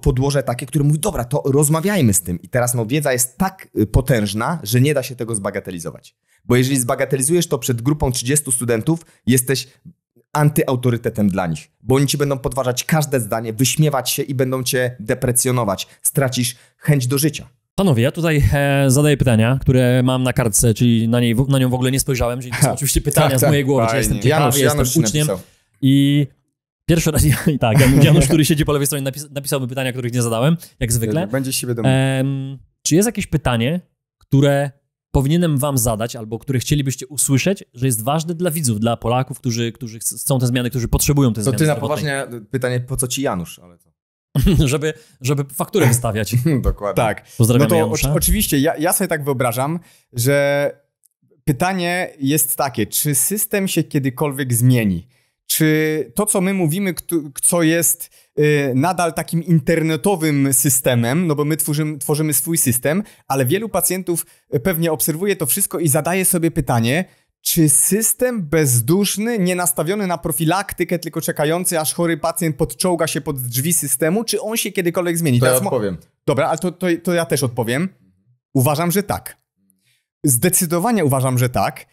podłoże takie, które mówi, dobra, to rozmawiajmy z tym. I teraz wiedza jest tak potężna, że nie da się tego zbagatelizować. Bo jeżeli zbagatelizujesz to przed grupą 30 studentów, jesteś antyautorytetem dla nich. Bo oni ci będą podważać każde zdanie, wyśmiewać się i będą cię deprecjonować. Stracisz chęć do życia. Panowie, ja tutaj zadaję pytania, które mam na kartce, czyli na nią w ogóle nie spojrzałem, czyli to są oczywiście pytania z mojej głowy, czyli jestem ciekawy, jestem uczniem. I pierwszy raz, Janusz, który siedzi po lewej stronie, napisałby pytania, których nie zadałem, jak zwykle. Będzie siebie domu. Czy jest jakieś pytanie, które powinienem wam zadać, albo które chcielibyście usłyszeć, że jest ważne dla widzów, dla Polaków, którzy chcą te zmiany, którzy potrzebują te zmiany? To ty na poważnie pytanie, po co ci Janusz? Ale to... żeby fakturę wystawiać. Dokładnie. Tak. Pozdrawiam Janusza. Oczywiście, ja sobie tak wyobrażam, że pytanie jest takie, czy system się kiedykolwiek zmieni? czy to, co my mówimy, co jest nadal takim internetowym systemem, no bo my tworzymy swój system, ale wielu pacjentów pewnie obserwuje to wszystko i zadaje sobie pytanie, czy system bezduszny, nie nastawiony na profilaktykę, tylko czekający, aż chory pacjent podczołga się pod drzwi systemu, czy on się kiedykolwiek zmieni? To ja odpowiem. Dobra, ale to ja też odpowiem. Uważam, że tak. Zdecydowanie uważam, że tak,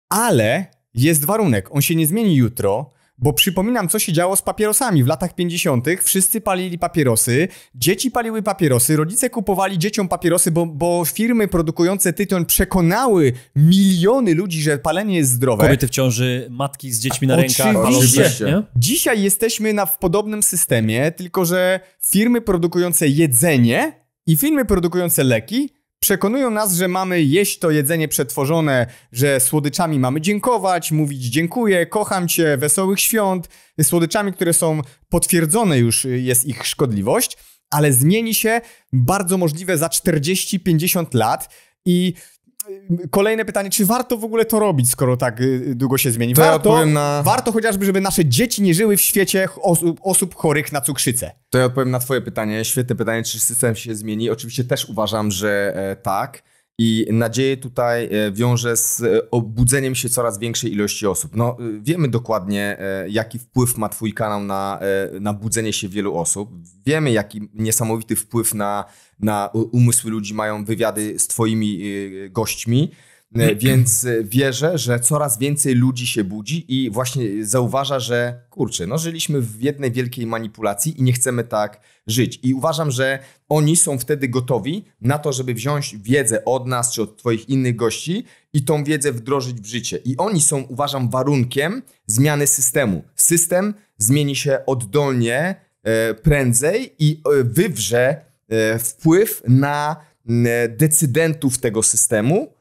ale jest warunek. On się nie zmieni jutro, bo przypominam, co się działo z papierosami. W latach 50. wszyscy palili papierosy, dzieci paliły papierosy, rodzice kupowali dzieciom papierosy, bo firmy produkujące tytoń przekonały miliony ludzi, że palenie jest zdrowe. Kobiety w ciąży, matki z dziećmi na rękach. Oczywiście. Nie? Dzisiaj jesteśmy w podobnym systemie, tylko że firmy produkujące jedzenie i firmy produkujące leki przekonują nas, że mamy jeść to jedzenie przetworzone, że słodyczami mamy dziękować, mówić dziękuję, kocham cię, wesołych świąt, słodyczami, które są potwierdzone już jest ich szkodliwość, ale zmieni się bardzo możliwe za 40-50 lat i kolejne pytanie, czy warto w ogóle to robić, skoro tak długo się zmieni? Warto chociażby, żeby nasze dzieci nie żyły w świecie osób chorych na cukrzycę. To ja odpowiem na twoje pytanie. Świetne pytanie, czy system się zmieni. Oczywiście też uważam, że tak. I nadzieję tutaj wiąże z obudzeniem się coraz większej ilości osób. No, wiemy dokładnie, jaki wpływ ma twój kanał na budzenie się wielu osób. Wiemy, jaki niesamowity wpływ na umysły ludzi mają wywiady z twoimi gośćmi. Więc wierzę, że coraz więcej ludzi się budzi i właśnie zauważa, że kurczę, no żyliśmy w jednej wielkiej manipulacji i nie chcemy tak żyć. I uważam, że oni są wtedy gotowi na to, żeby wziąć wiedzę od nas czy od twoich innych gości i tą wiedzę wdrożyć w życie. I oni są, uważam, warunkiem zmiany systemu. System zmieni się oddolnie prędzej i wywrze wpływ na decydentów tego systemu.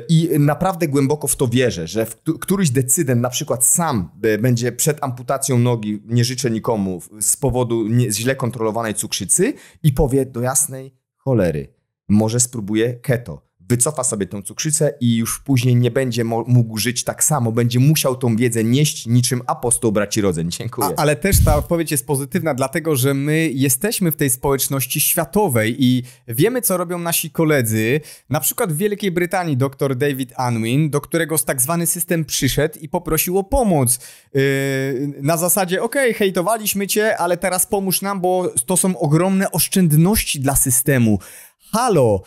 I naprawdę głęboko w to wierzę, że któryś decydent na przykład sam będzie przed amputacją nogi, nie życzę nikomu, z powodu źle kontrolowanej cukrzycy i powie do jasnej cholery, może spróbuję keto. Wycofa sobie tą cukrzycę i już później nie będzie mógł żyć tak samo, będzie musiał tą wiedzę nieść niczym apostoł braci rodzeń. Dziękuję. Ale też ta odpowiedź jest pozytywna, dlatego że my jesteśmy w tej społeczności światowej i wiemy, co robią nasi koledzy. Na przykład w Wielkiej Brytanii dr David Unwin, do którego tak zwany system przyszedł i poprosił o pomoc. Na zasadzie, hejtowaliśmy cię, ale teraz pomóż nam, bo to są ogromne oszczędności dla systemu. Halo,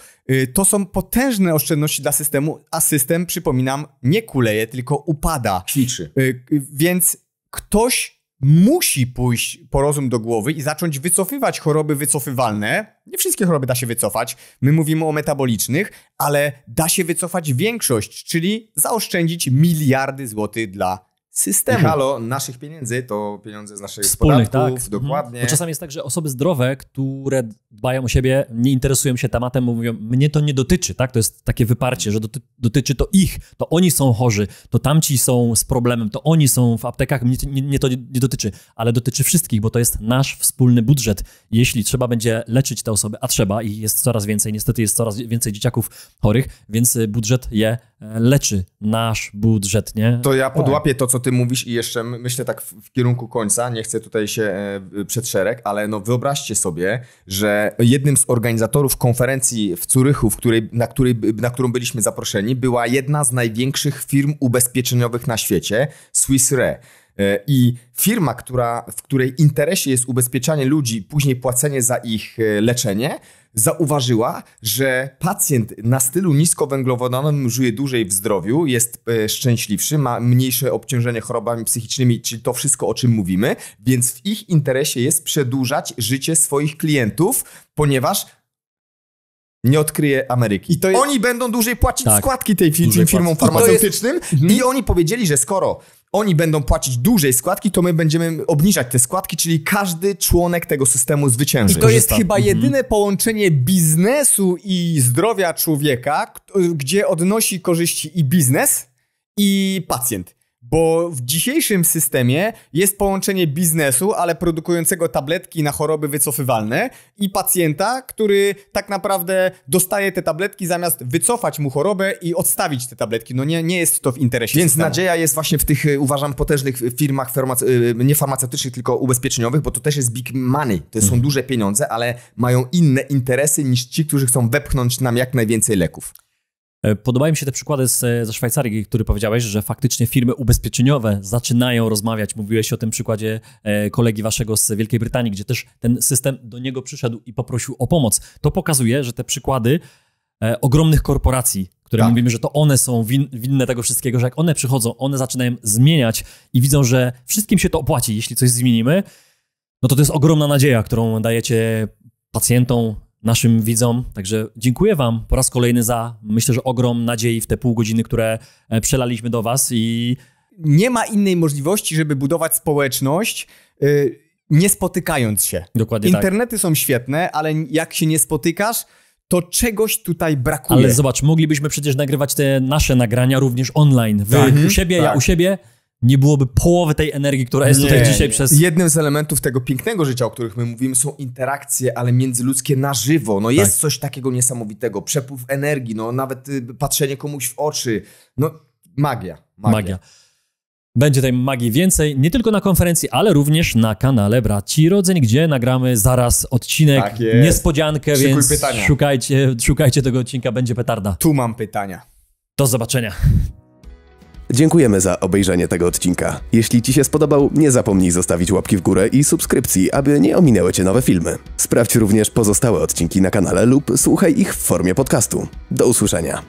to są potężne oszczędności dla systemu, a system, przypominam, nie kuleje, tylko upada. Ćwiczy. Więc ktoś musi pójść po rozum do głowy i zacząć wycofywać choroby wycofywalne. Nie wszystkie choroby da się wycofać. My mówimy o metabolicznych, ale da się wycofać większość, czyli zaoszczędzić miliardy złotych dla systemu. I halo, naszych pieniędzy to pieniądze z naszych podatków, tak. Dokładnie. Bo czasami jest tak, że osoby zdrowe, które dbają o siebie, nie interesują się tematem, mówią, mnie to nie dotyczy, tak? To jest takie wyparcie, że dotyczy to ich, to oni są chorzy, to tamci są z problemem, to oni są w aptekach, mnie to nie dotyczy, ale dotyczy wszystkich, bo to jest nasz wspólny budżet. Jeśli trzeba będzie leczyć te osoby, a trzeba i jest coraz więcej, niestety jest coraz więcej dzieciaków chorych, więc budżet je leczy, nasz budżet, nie? To ja podłapię to, co ty mówisz i jeszcze myślę tak w kierunku końca, nie chcę tutaj się przed szereg, ale no wyobraźcie sobie, że jednym z organizatorów konferencji w Zurychu, na którą byliśmy zaproszeni, była jedna z największych firm ubezpieczeniowych na świecie, Swiss Re. I firma, w której interesie jest ubezpieczanie ludzi, później płacenie za ich leczenie, zauważyła, że pacjent na stylu niskowęglowodanowym żyje dłużej w zdrowiu, jest szczęśliwszy, ma mniejsze obciążenie chorobami psychicznymi, czyli to wszystko, o czym mówimy, więc w ich interesie jest przedłużać życie swoich klientów, ponieważ nie odkryje Ameryki. Oni będą dłużej płacić składki tym firmom farmaceutycznym i oni powiedzieli, że skoro oni będą płacić dłużej składki, to my będziemy obniżać te składki, czyli każdy członek tego systemu zwycięży. I to jest chyba jedyne połączenie biznesu i zdrowia człowieka, gdzie odnosi korzyści i biznes, i pacjent. Bo w dzisiejszym systemie jest połączenie biznesu, ale produkującego tabletki na choroby wycofywalne i pacjenta, który tak naprawdę dostaje te tabletki zamiast wycofać mu chorobę i odstawić te tabletki. No nie jest to w interesie Więc systemu. nadzieja jest właśnie w tych, uważam, potężnych firmach nie farmaceutycznych, tylko ubezpieczeniowych, bo to też jest big money. To są duże pieniądze, ale mają inne interesy niż ci, którzy chcą wepchnąć nam jak najwięcej leków. Podobają mi się te przykłady ze Szwajcarii, który powiedziałeś, że faktycznie firmy ubezpieczeniowe zaczynają rozmawiać. Mówiłeś o tym przykładzie kolegi waszego z Wielkiej Brytanii, gdzie też ten system do niego przyszedł i poprosił o pomoc. To pokazuje, że te przykłady ogromnych korporacji, które mówimy, że to one są winne tego wszystkiego, że jak one przychodzą, one zaczynają zmieniać i widzą, że wszystkim się to opłaci, jeśli coś zmienimy, no to jest ogromna nadzieja, którą dajecie pacjentom, naszym widzom. Także dziękuję wam po raz kolejny za, myślę, że ogrom nadziei w te pół godziny, które przelaliśmy do was i... Nie ma innej możliwości, żeby budować społeczność, nie spotykając się. Dokładnie Internety są świetne, ale jak się nie spotykasz, to czegoś tutaj brakuje. Ale zobacz, moglibyśmy przecież nagrywać te nasze nagrania również online. Wy u siebie, ja u siebie. Nie byłoby połowy tej energii, która jest tutaj dzisiaj przez... Jednym z elementów tego pięknego życia, o których my mówimy, są interakcje, ale międzyludzkie na żywo. No jest coś takiego niesamowitego. Przepływ energii, no nawet patrzenie komuś w oczy. No magia. Będzie tej magii więcej, nie tylko na konferencji, ale również na kanale Braci Rodzeń, gdzie nagramy zaraz odcinek, niespodziankę, Szykuj więc pytania. szukajcie tego odcinka, będzie petarda. Tu mam pytania. Do zobaczenia. Dziękujemy za obejrzenie tego odcinka. Jeśli Ci się spodobał, nie zapomnij zostawić łapki w górę i subskrypcji, aby nie ominęły Cię nowe filmy. Sprawdź również pozostałe odcinki na kanale lub słuchaj ich w formie podcastu. Do usłyszenia.